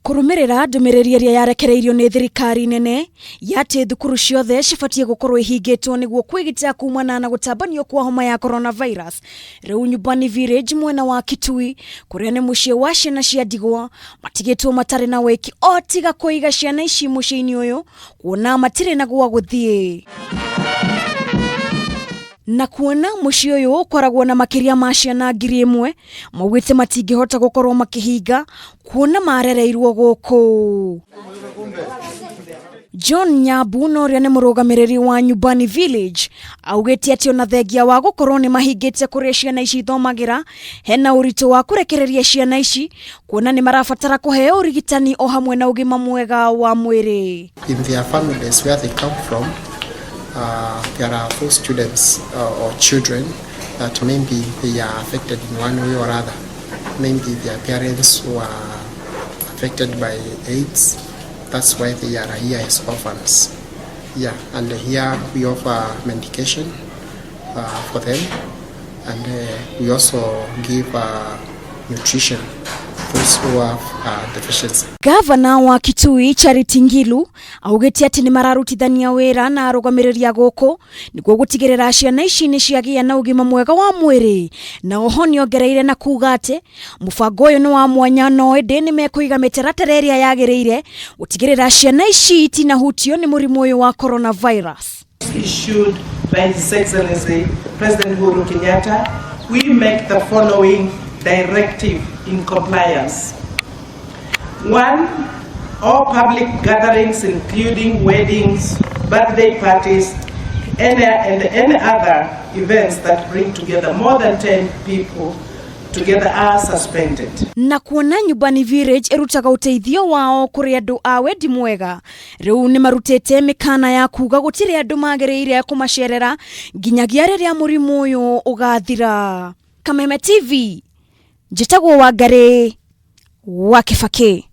Kurumirira ndumiriri iria yarekereirio ni thirikari nene yati thukuru ciothe cibatie gukorwo ihingitwo nigwo kwigitira kuumana na gutambio kwa homa ya Coronavirus. Riu Nyumbani Village mwena wa Kitui kuria ni mucii wa ciana cia ndigwa matigitwo matari na wiki o tiga kuiga ciana ici mucii-ini uyu kuona matiri na gwa guthie. Na kuona mucii uyu kwaragwo na makiria ma ciana 1,000 maugite matingihota gukorwo makihinga kuona marereirwo guku. John Nyabu noria ni murugamiriri wa Nyumbani Village augite ati ona thengia wa gukorwo ni mahingite kuria ciana ici thomagira hena urito wa kurekereria ciana ici kuona ni marabatara kuheo urigitani o hamwe na ugima mwega wa mwiri. In their families where they come from, there are those students or children that maybe they are affected in one way or other. Maybe their parents were affected by AIDS. That's why they are here as orphans. Yeah, and here we offer medication for them, and we also give nutrition for those who have deficiency. Gavana wa Kitui Charity Ngilu augite ati ni mararutithania wira na arugamirirĩa guku niguo gutigirira ciana ici ni ciagia na ugima mwega wa mwiri. Na oho niongereire na kuga ati mubango uyu ni wa mwanya no ende ni mekuiga mitaratara iria yagiriire gutigirira ciana ici itinahutio ni murimu uyu wa Coronavirus. Issued by His Excellency President Uhuru Kenyatta, we make the following directive in compliance. 1. All public gatherings, including weddings, birthday parties, and any other events that bring together more than 10 people together are suspended. Na kuona Nyumbani Village erutaga uteithio wao kuri andu a wendi mwega. Riu ni marutete mikaana ya kuga gutire andu magiriire kumacerera nginyagia riria murimu uyu ugathira. Kameme TV, njitagwo Wangari wa Kibaki.